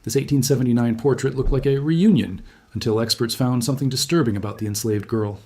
This 1879 portrait looked like a reunion until experts found something disturbing about the enslaved girl.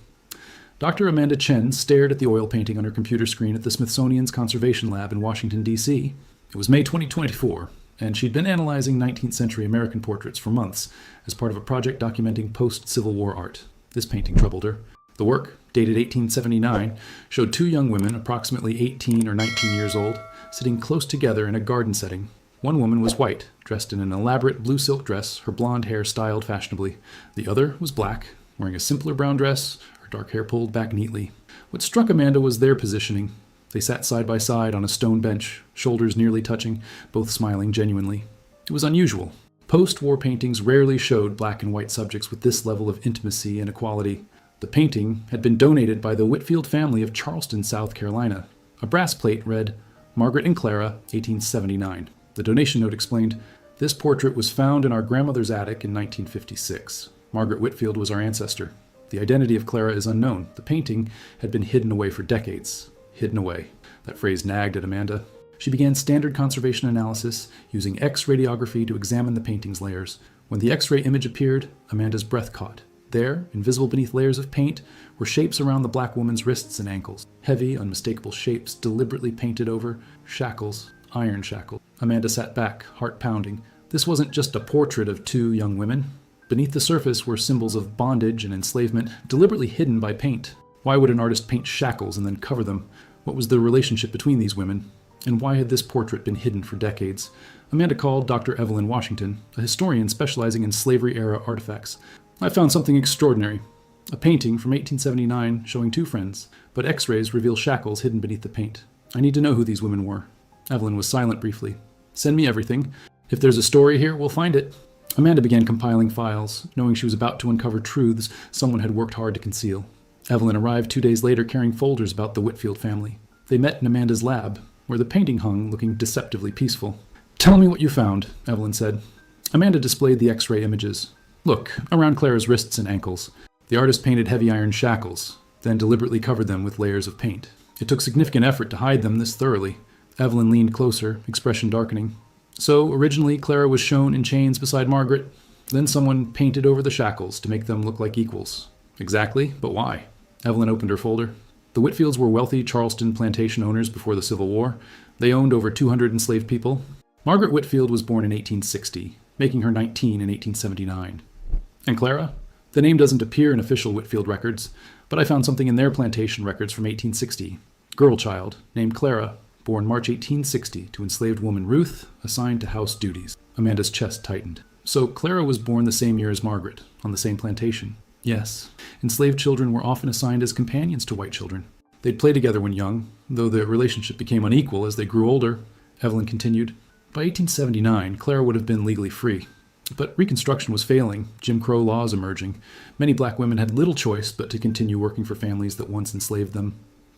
Dr. Amanda Chen stared at the oil painting on her computer screen at the Smithsonian's Conservation Lab in Washington, D.C. It was May 2024, and she'd been analyzing 19th century American portraits for months as part of a project documenting post-Civil War art. This painting troubled her. The work, dated 1879, showed two young women, approximately 18 or 19 years old, sitting close together in a garden setting. One woman was white, dressed in an elaborate blue silk dress, her blonde hair styled fashionably. The other was black, wearing a simpler brown dress, her dark hair pulled back neatly. What struck Amanda was their positioning. They sat side by side on a stone bench, shoulders nearly touching, both smiling genuinely. It was unusual. Post-war paintings rarely showed black and white subjects with this level of intimacy and equality. The painting had been donated by the Whitfield family of Charleston, South Carolina. A brass plate read, "Margaret and Clara, 1879. The donation note explained, "This portrait was found in our grandmother's attic in 1956. Margaret Whitfield was our ancestor. The identity of Clara is unknown. The painting had been hidden away for decades." Hidden away. That phrase nagged at Amanda. She began standard conservation analysis, using X-radiography to examine the painting's layers. When the X-ray image appeared, Amanda's breath caught. There, invisible beneath layers of paint, were shapes around the black woman's wrists and ankles. Heavy, unmistakable shapes deliberately painted over. Shackles. Iron shackles. Amanda sat back, heart pounding. This wasn't just a portrait of two young women. Beneath the surface were symbols of bondage and enslavement, deliberately hidden by paint. Why would an artist paint shackles and then cover them? What was the relationship between these women? And why had this portrait been hidden for decades? Amanda called Dr. Evelyn Washington, a historian specializing in slavery-era artifacts. "I found something extraordinary. A painting from 1879 showing two friends, but X-rays reveal shackles hidden beneath the paint. I need to know who these women were." Evelyn was silent briefly. "Send me everything. If there's a story here, we'll find it." Amanda began compiling files, knowing she was about to uncover truths someone had worked hard to conceal. Evelyn arrived 2 days later carrying folders about the Whitfield family. They met in Amanda's lab, where the painting hung, looking deceptively peaceful. "Tell me what you found," Evelyn said. Amanda displayed the X-ray images. "Look, around Clara's wrists and ankles. The artist painted heavy iron shackles, then deliberately covered them with layers of paint. It took significant effort to hide them this thoroughly." Evelyn leaned closer, expression darkening. "So, originally, Clara was shown in chains beside Margaret. Then someone painted over the shackles to make them look like equals." "Exactly, but why?" Evelyn opened her folder. The Whitfields were wealthy Charleston plantation owners before the Civil War. They owned over 200 enslaved people. Margaret Whitfield was born in 1860, making her 19 in 1879. "And Clara?" "The name doesn't appear in official Whitfield records, but I found something in their plantation records from 1860. Girl child, named Clara, born March 1860 to enslaved woman Ruth, assigned to house duties." Amanda's chest tightened. "So Clara was born the same year as Margaret, on the same plantation?" "Yes. Enslaved children were often assigned as companions to white children. They'd play together when young, though the relationship became unequal as they grew older." Evelyn continued. "By 1879, Clara would have been legally free. But Reconstruction was failing, Jim Crow laws emerging. Many black women had little choice but to continue working for families that once enslaved them."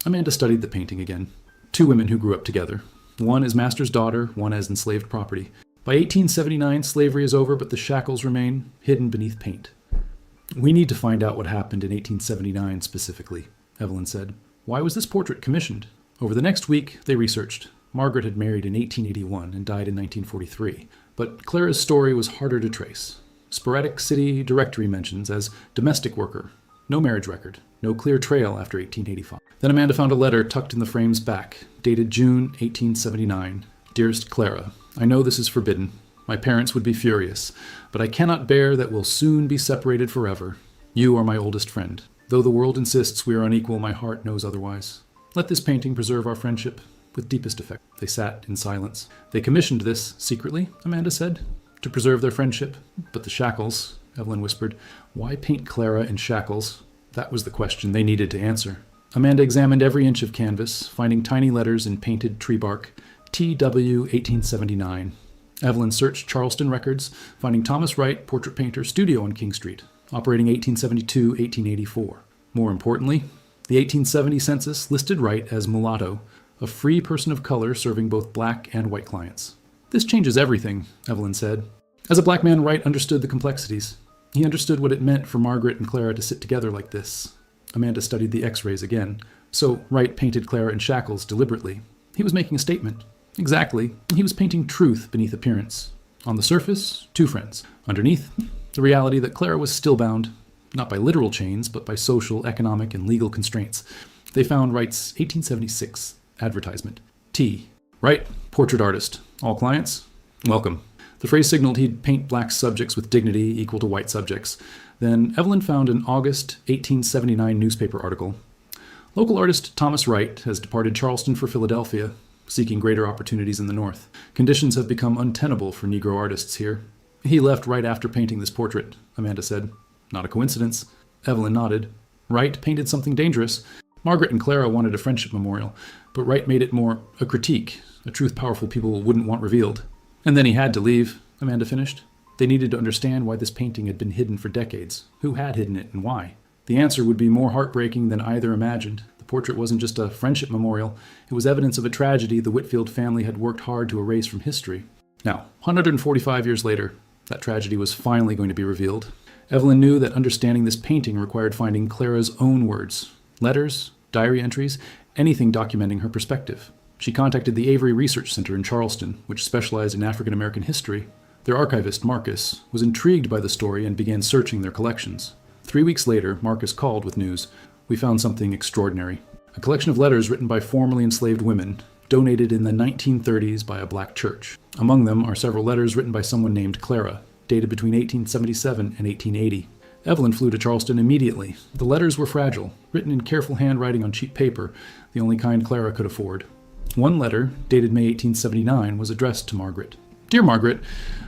Amanda studied the painting again. Two women who grew up together. One as master's daughter, one as enslaved property. By 1879, slavery is over, but the shackles remain, hidden beneath paint. "We need to find out what happened in 1879 specifically," Evelyn said. "Why was this portrait commissioned?" Over the next week, they researched. Margaret had married in 1881 and died in 1943, but Clara's story was harder to trace. Sporadic city directory mentions as domestic worker. No marriage record. No clear trail after 1885. Then Amanda found a letter tucked in the frame's back, dated June 1879. "Dearest Clara, I know this is forbidden. My parents would be furious, but I cannot bear that we'll soon be separated forever. You are my oldest friend. Though the world insists we are unequal, my heart knows otherwise. Let this painting preserve our friendship with deepest affection." They sat in silence. "They commissioned this secretly," Amanda said, "to preserve their friendship. But the shackles," Evelyn whispered. "Why paint Clara in shackles?" That was the question they needed to answer. Amanda examined every inch of canvas, finding tiny letters in painted tree bark. T.W. 1879. Evelyn searched Charleston records, finding Thomas Wright, portrait painter, studio on King Street, operating 1872-1884. More importantly, the 1870 census listed Wright as mulatto, a free person of color serving both black and white clients. "This changes everything," Evelyn said. As a black man, Wright understood the complexities. He understood what it meant for Margaret and Clara to sit together like this. Amanda studied the X-rays again. So Wright painted Clara in shackles deliberately. He was making a statement. Exactly. He was painting truth beneath appearance. On the surface, two friends. Underneath, the reality that Clara was still bound, not by literal chains, but by social, economic, and legal constraints. They found Wright's 1876 advertisement. T. Wright, portrait artist. All clients? Welcome. The phrase signaled he'd paint black subjects with dignity equal to white subjects. Then Evelyn found an August 1879 newspaper article. Local artist Thomas Wright has departed Charleston for Philadelphia, seeking greater opportunities in the North. Conditions have become untenable for Negro artists here. He left right after painting this portrait, Amanda said. Not a coincidence. Evelyn nodded. Wright painted something dangerous. Margaret and Clara wanted a friendship memorial, but Wright made it more a critique, a truth powerful people wouldn't want revealed. And then he had to leave, Amanda finished. They needed to understand why this painting had been hidden for decades, who had hidden it, and why. The answer would be more heartbreaking than either imagined. The portrait wasn't just a friendship memorial, it was evidence of a tragedy the Whitfield family had worked hard to erase from history. Now, 145 years later, that tragedy was finally going to be revealed. Evelyn knew that understanding this painting required finding Clara's own words, letters, diary entries, anything documenting her perspective. She contacted the Avery Research Center in Charleston, which specialized in African American history. Their archivist, Marcus, was intrigued by the story and began searching their collections. 3 weeks later, Marcus called with news. We found something extraordinary. A collection of letters written by formerly enslaved women, donated in the 1930s by a black church. Among them are several letters written by someone named Clara, dated between 1877 and 1880. Evelyn flew to Charleston immediately. The letters were fragile, written in careful handwriting on cheap paper, the only kind Clara could afford. One letter, dated May 1879, was addressed to Margaret. Dear Margaret,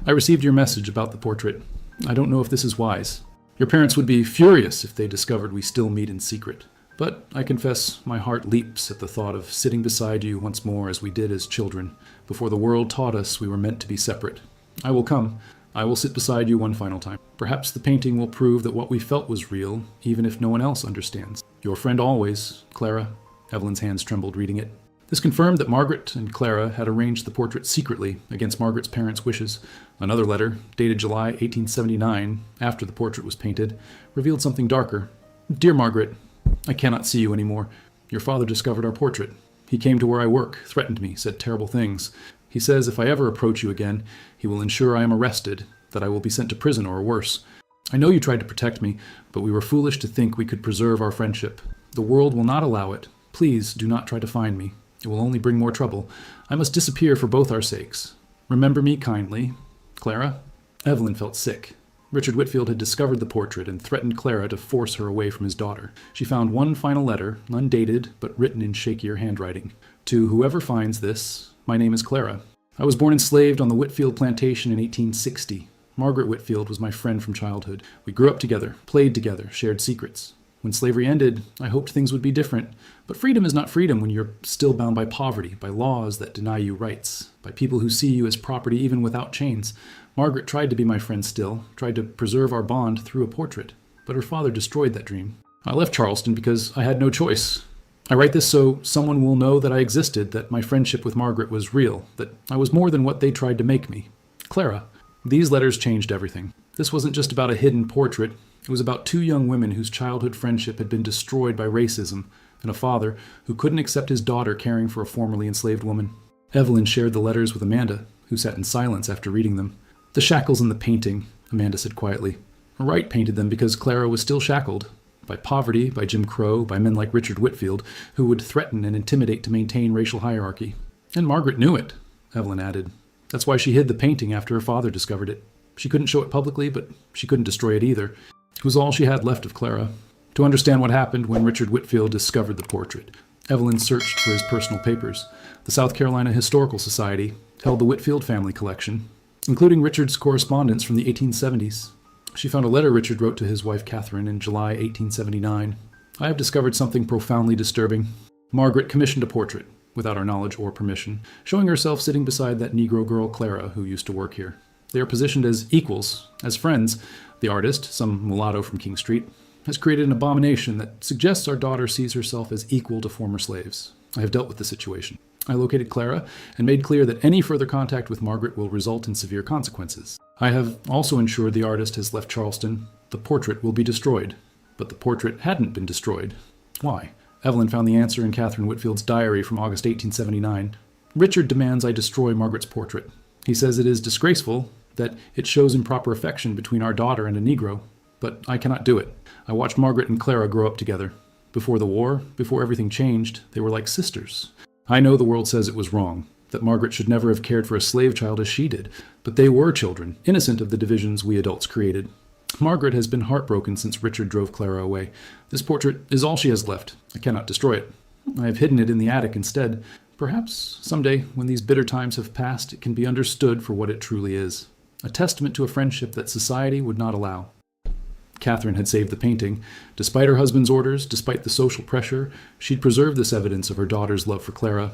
I received your message about the portrait. I don't know if this is wise. Your parents would be furious if they discovered we still meet in secret. But I confess my heart leaps at the thought of sitting beside you once more as we did as children, before the world taught us we were meant to be separate. I will come. I will sit beside you one final time. Perhaps the painting will prove that what we felt was real, even if no one else understands. Your friend always, Clara. Evelyn's hands trembled reading it. This confirmed that Margaret and Clara had arranged the portrait secretly, against Margaret's parents' wishes. Another letter, dated July 1879, after the portrait was painted, revealed something darker. Dear Margaret, I cannot see you anymore. Your father discovered our portrait. He came to where I work, threatened me, said terrible things. He says if I ever approach you again, he will ensure I am arrested, that I will be sent to prison or worse. I know you tried to protect me, but we were foolish to think we could preserve our friendship. The world will not allow it. Please do not try to find me. It will only bring more trouble. I must disappear for both our sakes. Remember me kindly. Clara? Evelyn felt sick. Richard Whitfield had discovered the portrait and threatened Clara to force her away from his daughter. She found one final letter, undated, but written in shakier handwriting. To whoever finds this, my name is Clara. I was born enslaved on the Whitfield plantation in 1860. Margaret Whitfield was my friend from childhood. We grew up together, played together, shared secrets. When slavery ended, I hoped things would be different. But freedom is not freedom when you're still bound by poverty, by laws that deny you rights, by people who see you as property even without chains. Margaret tried to be my friend still, tried to preserve our bond through a portrait. But her father destroyed that dream. I left Charleston because I had no choice. I write this so someone will know that I existed, that my friendship with Margaret was real, that I was more than what they tried to make me. Clara. These letters changed everything. This wasn't just about a hidden portrait. It was about two young women whose childhood friendship had been destroyed by racism, and a father who couldn't accept his daughter caring for a formerly enslaved woman. Evelyn shared the letters with Amanda, who sat in silence after reading them. The shackles in the painting, Amanda said quietly. Wright painted them because Clara was still shackled. By poverty, by Jim Crow, by men like Richard Whitfield, who would threaten and intimidate to maintain racial hierarchy. And Margaret knew it, Evelyn added. That's why she hid the painting after her father discovered it. She couldn't show it publicly, but she couldn't destroy it either. It was all she had left of Clara. To understand what happened when Richard Whitfield discovered the portrait, Evelyn searched for his personal papers. The South Carolina Historical Society held the Whitfield family collection, including Richard's correspondence from the 1870s. She found a letter Richard wrote to his wife Catherine in July 1879. I have discovered something profoundly disturbing. Margaret commissioned a portrait, without our knowledge or permission, showing herself sitting beside that Negro girl Clara who used to work here. They are positioned as equals, as friends. The artist, some mulatto from King Street, has created an abomination that suggests our daughter sees herself as equal to former slaves. I have dealt with the situation. I located Clara and made clear that any further contact with Margaret will result in severe consequences. I have also ensured the artist has left Charleston. The portrait will be destroyed. But the portrait hadn't been destroyed. Why? Evelyn found the answer in Catherine Whitfield's diary from August 1879. Richard demands I destroy Margaret's portrait. He says it is disgraceful, that it shows improper affection between our daughter and a Negro. But I cannot do it. I watched Margaret and Clara grow up together. Before the war, before everything changed, they were like sisters. I know the world says it was wrong, that Margaret should never have cared for a slave child as she did, but they were children, innocent of the divisions we adults created. Margaret has been heartbroken since Richard drove Clara away. This portrait is all she has left. I cannot destroy it. I have hidden it in the attic instead. Perhaps someday, when these bitter times have passed, it can be understood for what it truly is. A testament to a friendship that society would not allow. Catherine had saved the painting. Despite her husband's orders, despite the social pressure, she'd preserved this evidence of her daughter's love for Clara.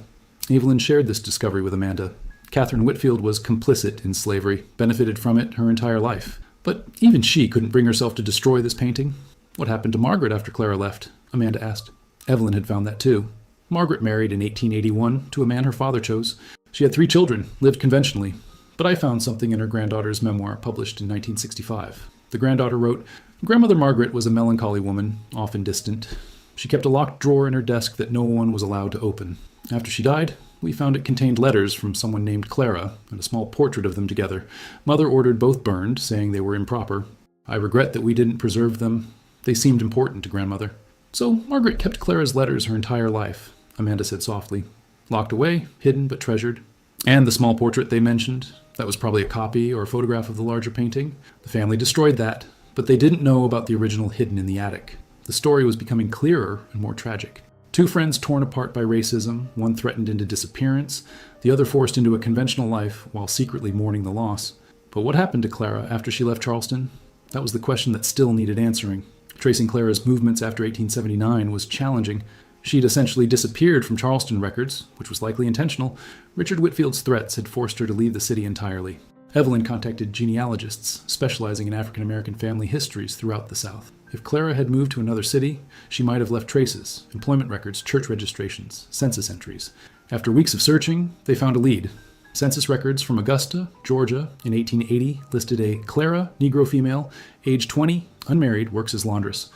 Evelyn shared this discovery with Amanda. Catherine Whitfield was complicit in slavery, benefited from it her entire life. But even she couldn't bring herself to destroy this painting. What happened to Margaret after Clara left? Amanda asked. Evelyn had found that too. Margaret married in 1881 to a man her father chose. She had 3 children, lived conventionally. But I found something in her granddaughter's memoir published in 1965. The granddaughter wrote, "Grandmother Margaret was a melancholy woman, often distant. She kept a locked drawer in her desk that no one was allowed to open. After she died, we found it contained letters from someone named Clara and a small portrait of them together. Mother ordered both burned, saying they were improper. I regret that we didn't preserve them. They seemed important to Grandmother." So Margaret kept Clara's letters her entire life, Amanda said softly. Locked away, hidden but treasured. And the small portrait they mentioned, that was probably a copy or a photograph of the larger painting. The family destroyed that, but they didn't know about the original hidden in the attic. The story was becoming clearer and more tragic. 2 friends torn apart by racism, one threatened into disappearance, the other forced into a conventional life while secretly mourning the loss. But what happened to Clara after she left Charleston? That was the question that still needed answering. Tracing Clara's movements after 1879 was challenging. She'd essentially disappeared from Charleston records, which was likely intentional. Richard Whitfield's threats had forced her to leave the city entirely. Evelyn contacted genealogists specializing in African American family histories throughout the South. If Clara had moved to another city, she might have left traces, employment records, church registrations, census entries. After weeks of searching, they found a lead. Census records from Augusta, Georgia, in 1880 listed a Clara, Negro female, age 20, unmarried, works as laundress.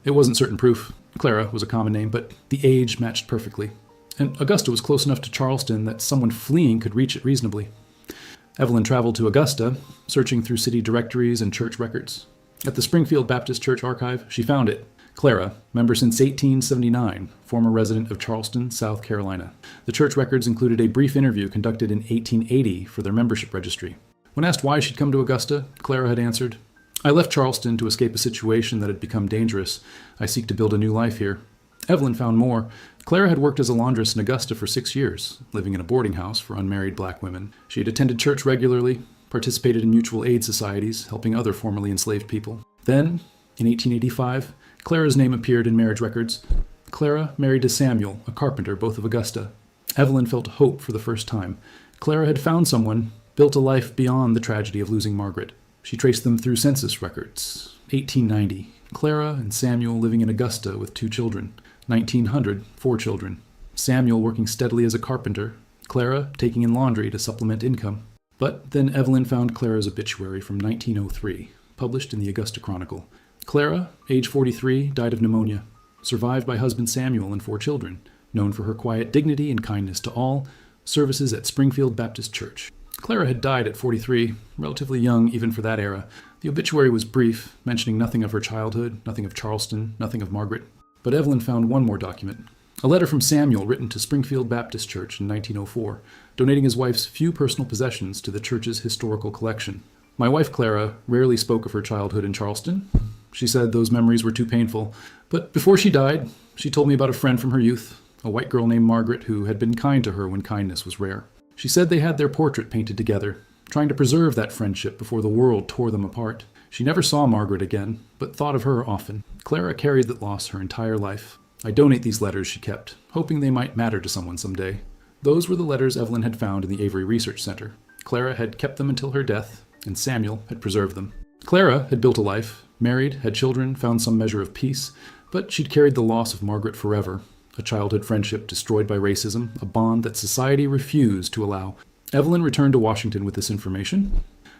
It wasn't certain proof. Clara was a common name, but the age matched perfectly. And Augusta was close enough to Charleston that someone fleeing could reach it reasonably. Evelyn traveled to Augusta, searching through city directories and church records. At the Springfield Baptist Church archive, she found it. Clara, member since 1879, former resident of Charleston, South Carolina. The church records included a brief interview conducted in 1880 for their membership registry. When asked why she'd come to Augusta, Clara had answered, "I left Charleston to escape a situation that had become dangerous. I seek to build a new life here." Evelyn found more. Clara had worked as a laundress in Augusta for 6 years, living in a boarding house for unmarried black women. She had attended church regularly, participated in mutual aid societies, helping other formerly enslaved people. Then, in 1885, Clara's name appeared in marriage records. Clara married to Samuel, a carpenter, both of Augusta. Evelyn felt hope for the first time. Clara had found someone, built a life beyond the tragedy of losing Margaret. She traced them through census records. 1890, Clara and Samuel living in Augusta with 2 children. 1900, 4 children. Samuel working steadily as a carpenter. Clara taking in laundry to supplement income. But then Evelyn found Clara's obituary from 1903, published in the Augusta Chronicle. Clara, age 43, died of pneumonia, survived by husband Samuel and 4 children, known for her quiet dignity and kindness to all, services at Springfield Baptist Church. Clara had died at 43, relatively young even for that era. The obituary was brief, mentioning nothing of her childhood, nothing of Charleston, nothing of Margaret. But Evelyn found one more document, a letter from Samuel written to Springfield Baptist Church in 1904, donating his wife's few personal possessions to the church's historical collection. My wife Clara rarely spoke of her childhood in Charleston. She said those memories were too painful. But before she died, she told me about a friend from her youth, a white girl named Margaret who had been kind to her when kindness was rare. She said they had their portrait painted together, trying to preserve that friendship before the world tore them apart. She never saw Margaret again, but thought of her often. Clara carried that loss her entire life. I donate these letters she kept, hoping they might matter to someone someday. Those were the letters Evelyn had found in the Avery Research Center. Clara had kept them until her death, and Samuel had preserved them. Clara had built a life, married, had children, found some measure of peace, but she'd carried the loss of Margaret forever. A childhood friendship destroyed by racism, a bond that society refused to allow. Evelyn returned to Washington with this information.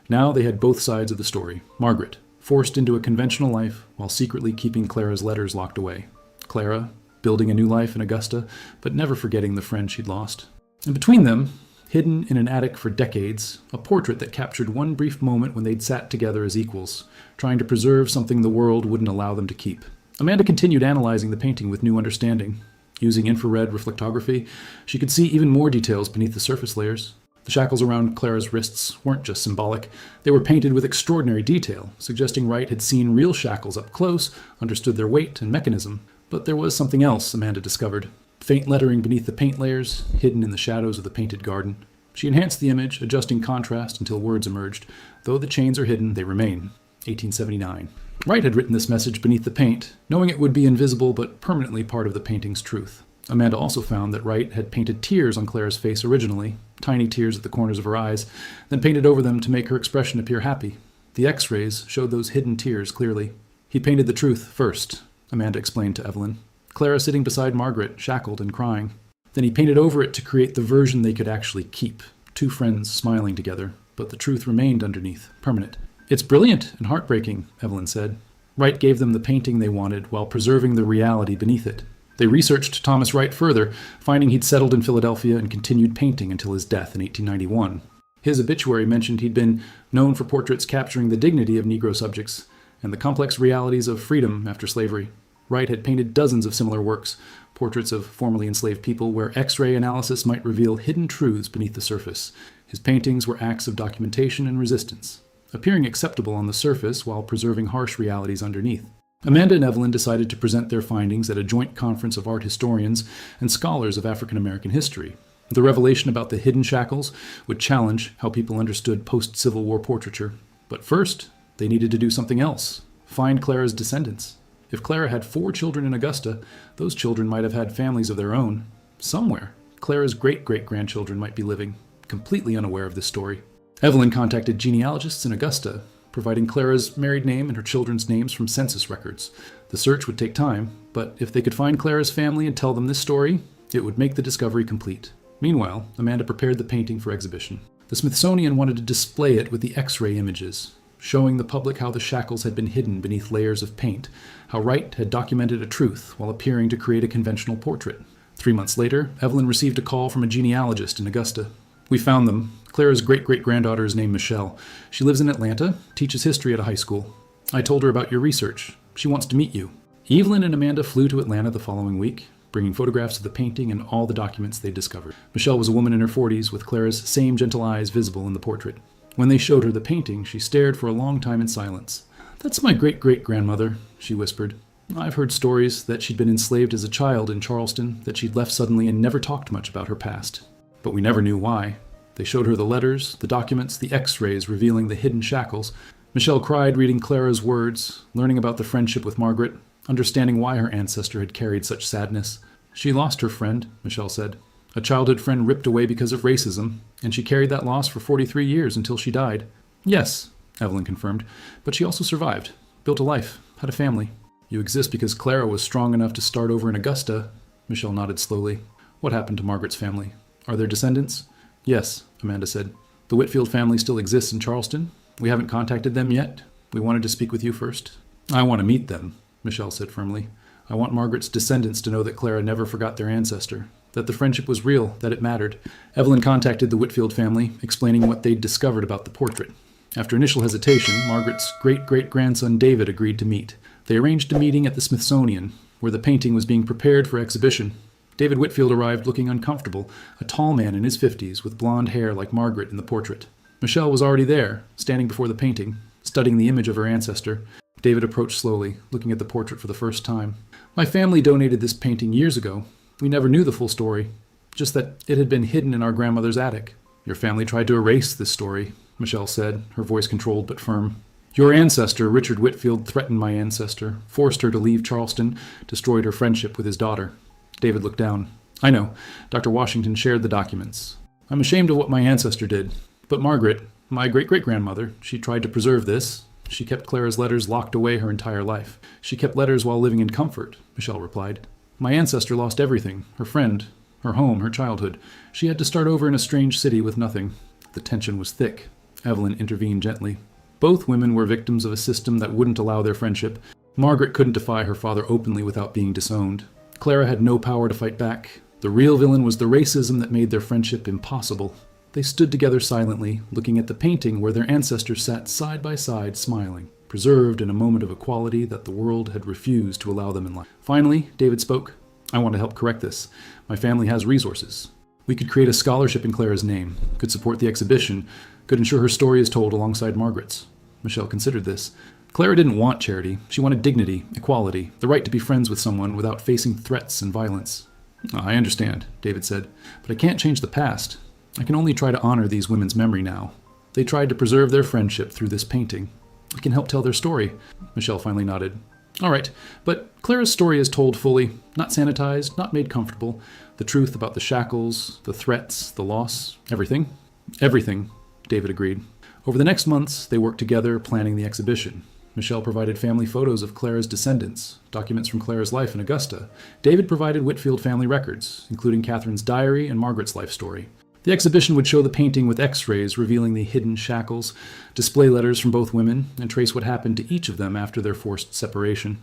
Now they had both sides of the story. Margaret, forced into a conventional life while secretly keeping Clara's letters locked away. Clara, building a new life in Augusta, but never forgetting the friend she'd lost. And between them, Hidden in an attic for decades, a portrait that captured one brief moment when they'd sat together as equals, trying to preserve something the world wouldn't allow them to keep. Amanda continued analyzing the painting with new understanding. Using infrared reflectography, she could see even more details beneath the surface layers. The shackles around Clara's wrists weren't just symbolic. They were painted with extraordinary detail, suggesting Wright had seen real shackles up close, understood their weight and mechanism. But there was something else, Amanda discovered. Faint lettering beneath the paint layers, hidden in the shadows of the painted garden. She enhanced the image, adjusting contrast until words emerged. Though the chains are hidden, they remain. 1879. Wright had written this message beneath the paint, knowing it would be invisible but permanently part of the painting's truth. Amanda also found that Wright had painted tears on Clara's face originally, tiny tears at the corners of her eyes, then painted over them to make her expression appear happy. The X-rays showed those hidden tears clearly. He painted the truth first, Amanda explained to Evelyn. Clara sitting beside Margaret, shackled and crying. Then he painted over it to create the version they could actually keep. Two friends smiling together, but the truth remained underneath, permanent. "It's brilliant and heartbreaking," Evelyn said. Wright gave them the painting they wanted while preserving the reality beneath it. They researched Thomas Wright further, finding he'd settled in Philadelphia and continued painting until his death in 1891. His obituary mentioned he'd been known for portraits capturing the dignity of Negro subjects and the complex realities of freedom after slavery. Wright had painted dozens of similar works, portraits of formerly enslaved people where X-ray analysis might reveal hidden truths beneath the surface. His paintings were acts of documentation and resistance, appearing acceptable on the surface while preserving harsh realities underneath. Amanda and Evelyn decided to present their findings at a joint conference of art historians and scholars of African American history. The revelation about the hidden shackles would challenge how people understood post-Civil War portraiture. But first, they needed to do something else: find Clara's descendants. If Clara had 4 children in Augusta, those children might have had families of their own. Somewhere, Clara's great-great-grandchildren might be living, completely unaware of this story. Evelyn contacted genealogists in Augusta, providing Clara's married name and her children's names from census records. The search would take time, but if they could find Clara's family and tell them this story, it would make the discovery complete. Meanwhile, Amanda prepared the painting for exhibition. The Smithsonian wanted to display it with the X-ray images, showing the public how the shackles had been hidden beneath layers of paint, how Wright had documented a truth while appearing to create a conventional portrait. 3 months later, Evelyn received a call from a genealogist in Augusta. "We found them. Clara's great-great-granddaughter is named Michelle. She lives in Atlanta, teaches history at a high school. I told her about your research. She wants to meet you." Evelyn and Amanda flew to Atlanta the following week, bringing photographs of the painting and all the documents they discovered. Michelle was a woman in her 40s with Clara's same gentle eyes visible in the portrait. When they showed her the painting, she stared for a long time in silence. "That's my great-great-grandmother," she whispered. "I've heard stories that she'd been enslaved as a child in Charleston, that she'd left suddenly and never talked much about her past. But we never knew why." They showed her the letters, the documents, the X-rays revealing the hidden shackles. Michelle cried reading Clara's words, learning about the friendship with Margaret, understanding why her ancestor had carried such sadness. "She lost her friend," Michelle said. "A childhood friend ripped away because of racism, and she carried that loss for 43 years until she died." "Yes," Evelyn confirmed, "but she also survived, built a life, had a family." "You exist because Clara was strong enough to start over in Augusta," Michelle nodded slowly. "What happened to Margaret's family? Are there descendants?" "Yes," Amanda said. "The Whitfield family still exists in Charleston. We haven't contacted them yet. We wanted to speak with you first." "I want to meet them," Michelle said firmly. "I want Margaret's descendants to know that Clara never forgot their ancestor, that the friendship was real, that it mattered." Evelyn contacted the Whitfield family, explaining what they'd discovered about the portrait. After initial hesitation, Margaret's great-great-grandson David agreed to meet. They arranged a meeting at the Smithsonian, where the painting was being prepared for exhibition. David Whitfield arrived looking uncomfortable, a tall man in his 50s with blonde hair like Margaret in the portrait. Michelle was already there, standing before the painting, studying the image of her ancestor. David approached slowly, looking at the portrait for the first time. "My family donated this painting years ago. We never knew the full story, just that it had been hidden in our grandmother's attic." "Your family tried to erase this story," Michelle said, her voice controlled but firm. "Your ancestor, Richard Whitfield, threatened my ancestor, forced her to leave Charleston, destroyed her friendship with his daughter." David looked down. "I know. Dr. Washington shared the documents. I'm ashamed of what my ancestor did. But Margaret, my great-great-grandmother, she tried to preserve this. She kept Clara's letters locked away her entire life. She kept letters while living in comfort," Michelle replied. "My ancestor lost everything, her friend, her home, her childhood. She had to start over in a strange city with nothing." The tension was thick. Evelyn intervened gently. Both women were victims of a system that wouldn't allow their friendship. Margaret couldn't defy her father openly without being disowned. Clara had no power to fight back. The real villain was the racism that made their friendship impossible. They stood together silently, looking at the painting where their ancestors sat side by side, smiling, preserved in a moment of equality that the world had refused to allow them in life. Finally, David spoke. I want to help correct this. My family has resources. We could create a scholarship in Clara's name, could support the exhibition, could ensure her story is told alongside Margaret's. Michelle considered this. Clara didn't want charity. She wanted dignity, equality, the right to be friends with someone without facing threats and violence. I understand, David said, but I can't change the past. I can only try to honor these women's memory now. They tried to preserve their friendship through this painting. I can help tell their story. Michelle finally nodded. All right, but Clara's story is told fully, not sanitized, not made comfortable. The truth about the shackles, the threats, the loss, everything. Everything, David agreed. Over the next months, they worked together planning the exhibition. Michelle provided family photos of Clara's descendants, documents from Clara's life in Augusta. David provided Whitfield family records, including Catherine's diary and Margaret's life story. The exhibition would show the painting with x-rays revealing the hidden shackles, display letters from both women, and trace what happened to each of them after their forced separation.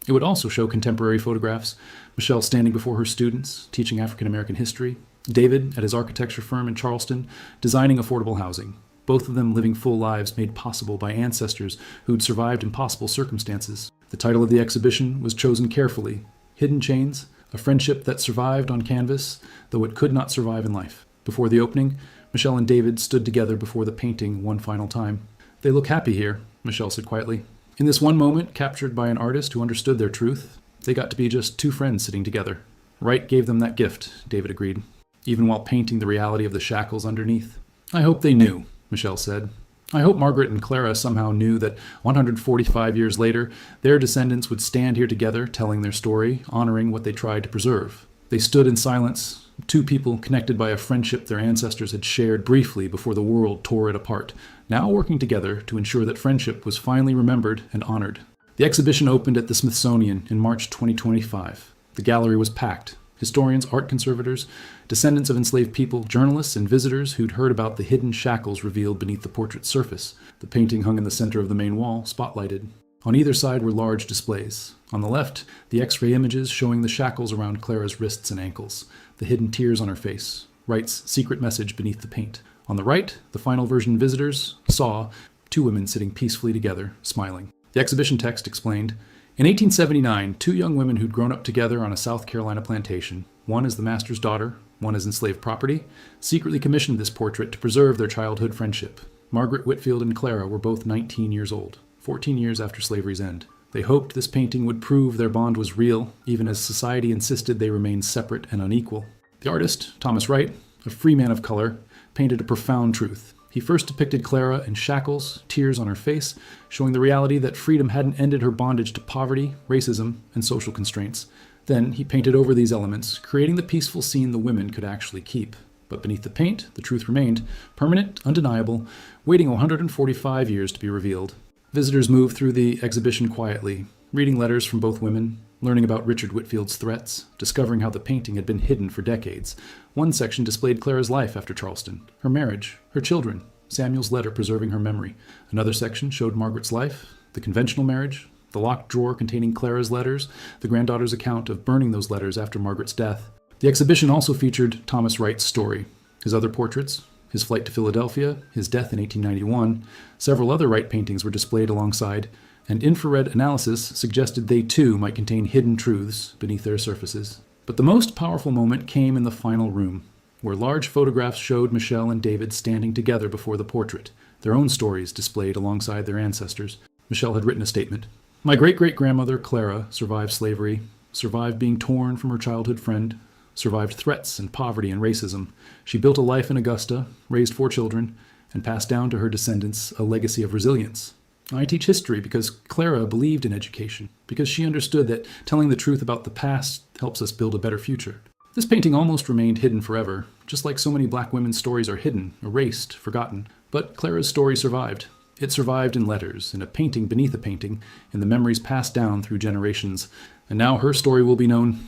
It would also show contemporary photographs, Michelle standing before her students, teaching African American history, David at his architecture firm in Charleston, designing affordable housing, both of them living full lives made possible by ancestors who'd survived impossible circumstances. The title of the exhibition was chosen carefully, Hidden Chains, a friendship that survived on canvas, though it could not survive in life. Before the opening, Michelle and David stood together before the painting one final time. They look happy here, Michelle said quietly. In this one moment, captured by an artist who understood their truth, they got to be just two friends sitting together. Wright gave them that gift, David agreed, even while painting the reality of the shackles underneath. I hope they knew, Michelle said. I hope Margaret and Clara somehow knew that 145 years later, their descendants would stand here together telling their story, honoring what they tried to preserve. They stood in silence, two people connected by a friendship their ancestors had shared briefly before the world tore it apart, now working together to ensure that friendship was finally remembered and honored. The exhibition opened at the Smithsonian in March 2025. The gallery was packed. Historians, art conservators, descendants of enslaved people, journalists, and visitors who'd heard about the hidden shackles revealed beneath the portrait's surface. The painting hung in the center of the main wall, spotlighted. On either side were large displays. On the left, the X-ray images showing the shackles around Clara's wrists and ankles, the hidden tears on her face, Wright's secret message beneath the paint. On the right, the final version visitors saw two women sitting peacefully together, smiling. The exhibition text explained, in 1879, two young women who'd grown up together on a South Carolina plantation, one as the master's daughter, one as enslaved property, secretly commissioned this portrait to preserve their childhood friendship. Margaret Whitfield and Clara were both 19 years old, 14 years after slavery's end. They hoped this painting would prove their bond was real, even as society insisted they remain separate and unequal. The artist, Thomas Wright, a free man of color, painted a profound truth. He first depicted Clara in shackles, tears on her face, showing the reality that freedom hadn't ended her bondage to poverty, racism, and social constraints. Then he painted over these elements, creating the peaceful scene the women could actually keep. But beneath the paint, the truth remained, permanent, undeniable, waiting 145 years to be revealed. Visitors moved through the exhibition quietly, reading letters from both women, learning about Richard Whitfield's threats, discovering how the painting had been hidden for decades. One section displayed Clara's life after Charleston, her marriage, her children, Samuel's letter preserving her memory. Another section showed Margaret's life, the conventional marriage, the locked drawer containing Clara's letters, the granddaughter's account of burning those letters after Margaret's death. The exhibition also featured Thomas Wright's story, his other portraits, his flight to Philadelphia, his death in 1891. Several other Wright paintings were displayed alongside, and infrared analysis suggested they too might contain hidden truths beneath their surfaces. But the most powerful moment came in the final room, where large photographs showed Michelle and David standing together before the portrait, their own stories displayed alongside their ancestors. Michelle had written a statement. My great-great-grandmother, Clara, survived slavery, survived being torn from her childhood friend, survived threats and poverty and racism. She built a life in Augusta, raised 4 children, and passed down to her descendants a legacy of resilience. I teach history because Clara believed in education, because she understood that telling the truth about the past helps us build a better future. This painting almost remained hidden forever, just like so many black women's stories are hidden, erased, forgotten. But Clara's story survived. It survived in letters, in a painting beneath a painting, in the memories passed down through generations. And now her story will be known.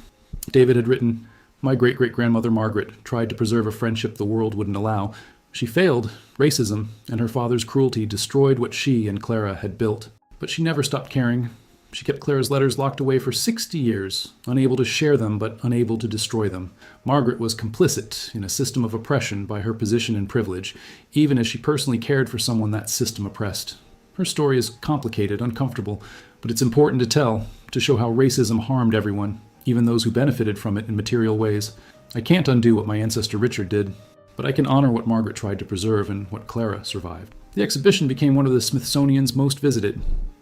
David had written, my great-great-grandmother Margaret tried to preserve a friendship the world wouldn't allow. She failed. Racism and her father's cruelty destroyed what she and Clara had built. But she never stopped caring. She kept Clara's letters locked away for 60 years, unable to share them but unable to destroy them. Margaret was complicit in a system of oppression by her position and privilege, even as she personally cared for someone that system oppressed. Her story is complicated, uncomfortable, but it's important to tell, to show how racism harmed everyone, even those who benefited from it in material ways. I can't undo what my ancestor Richard did, but I can honor what Margaret tried to preserve and what Clara survived. The exhibition became one of the Smithsonian's most visited.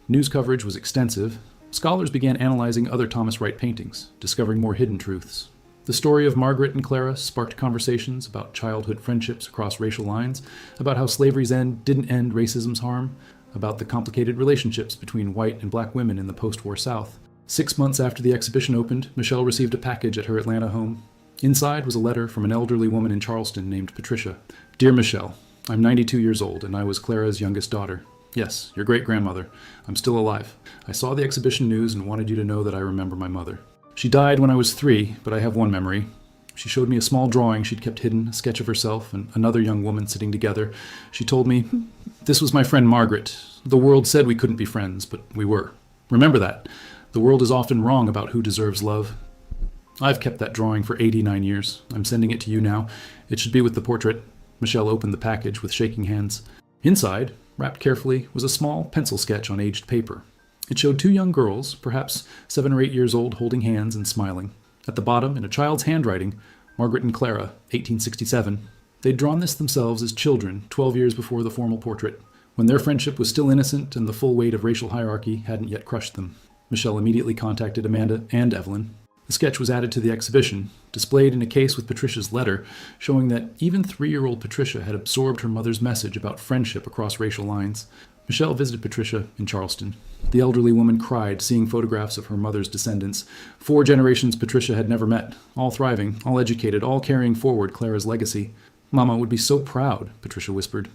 News coverage was extensive. Scholars began analyzing other Thomas Wright paintings, discovering more hidden truths. The story of Margaret and Clara sparked conversations about childhood friendships across racial lines, about how slavery's end didn't end racism's harm, about the complicated relationships between white and black women in the post-war South. 6 months after the exhibition opened, Michelle received a package at her Atlanta home. Inside was a letter from an elderly woman in Charleston named Patricia. Dear Michelle, I'm 92 years old and I was Clara's youngest daughter. Yes, your great-grandmother. I'm still alive. I saw the exhibition news and wanted you to know that I remember my mother. She died when I was 3, but I have one memory. She showed me a small drawing she'd kept hidden, a sketch of herself and another young woman sitting together. She told me, this was my friend Margaret. The world said we couldn't be friends, but we were. Remember that. The world is often wrong about who deserves love. I've kept that drawing for 89 years. I'm sending it to you now. It should be with the portrait. Michelle opened the package with shaking hands. Inside, wrapped carefully, was a small pencil sketch on aged paper. It showed 2 young girls, perhaps 7 or 8 years old, holding hands and smiling. At the bottom, in a child's handwriting, Margaret and Clara, 1867. They'd drawn this themselves as children, 12 years before the formal portrait, when their friendship was still innocent and the full weight of racial hierarchy hadn't yet crushed them. Michelle immediately contacted Amanda and Evelyn. The sketch was added to the exhibition, displayed in a case with Patricia's letter, showing that even 3-year-old Patricia had absorbed her mother's message about friendship across racial lines. Michelle visited Patricia in Charleston. The elderly woman cried, seeing photographs of her mother's descendants. 4 generations Patricia had never met, all thriving, all educated, all carrying forward Clara's legacy. Mama would be so proud, Patricia whispered.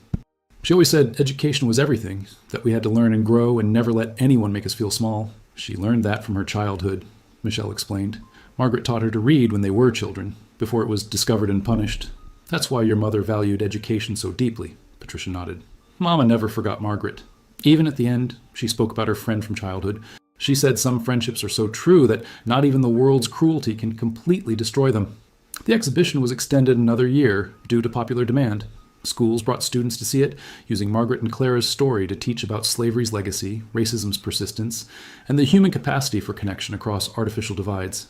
She always said education was everything, that we had to learn and grow and never let anyone make us feel small. She learned that from her childhood, Michelle explained. Margaret taught her to read when they were children, before it was discovered and punished. That's why your mother valued education so deeply, Patricia nodded. Mama never forgot Margaret. Even at the end, she spoke about her friend from childhood. She said some friendships are so true that not even the world's cruelty can completely destroy them. The exhibition was extended another year due to popular demand. Schools brought students to see it, using Margaret and Clara's story to teach about slavery's legacy, racism's persistence, and the human capacity for connection across artificial divides.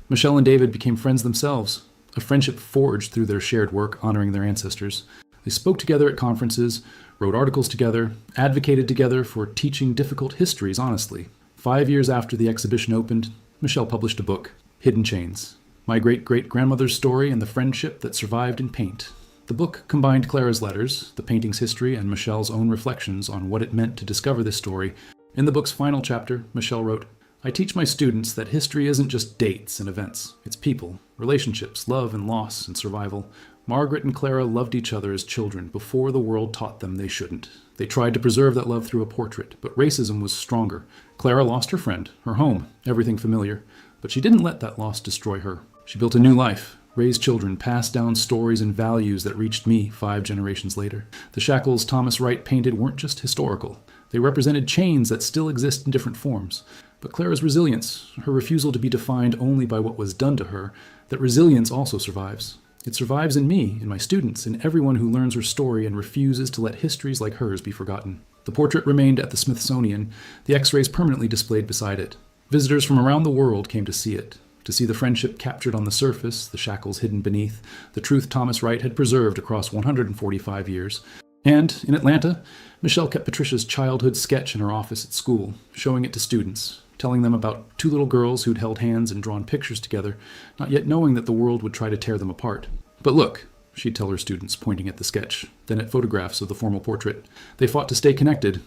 Michelle and David became friends themselves, a friendship forged through their shared work honoring their ancestors. They spoke together at conferences, wrote articles together, advocated together for teaching difficult histories honestly. 5 years after the exhibition opened, Michelle published a book, Hidden Chains, My Great-Great-Grandmother's Story and the Friendship That Survived in Paint. The book combined Clara's letters, the painting's history, and Michelle's own reflections on what it meant to discover this story. In the book's final chapter, Michelle wrote, I teach my students that history isn't just dates and events. It's people, relationships, love and loss and survival. Margaret and Clara loved each other as children before the world taught them they shouldn't. They tried to preserve that love through a portrait, but racism was stronger. Clara lost her friend, her home, everything familiar. But she didn't let that loss destroy her. She built a new life, raised children, passed down stories and values that reached me 5 generations later. The shackles Thomas Wright painted weren't just historical. They represented chains that still exist in different forms. But Clara's resilience, her refusal to be defined only by what was done to her, that resilience also survives. It survives in me, in my students, in everyone who learns her story and refuses to let histories like hers be forgotten. The portrait remained at the Smithsonian, the X-rays permanently displayed beside it. Visitors from around the world came to see it, to see the friendship captured on the surface, the shackles hidden beneath, the truth Thomas Wright had preserved across 145 years. And, in Atlanta, Michelle kept Patricia's childhood sketch in her office at school, showing it to students, telling them about 2 little girls who'd held hands and drawn pictures together, not yet knowing that the world would try to tear them apart. But look, she'd tell her students, pointing at the sketch, then at photographs of the formal portrait. They fought to stay connected.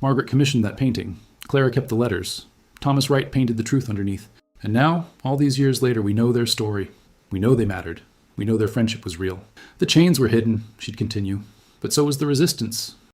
Margaret commissioned that painting. Clara kept the letters. Thomas Wright painted the truth underneath. And now, all these years later, we know their story. We know they mattered. We know their friendship was real. The chains were hidden, she'd continue, but so was the resistance.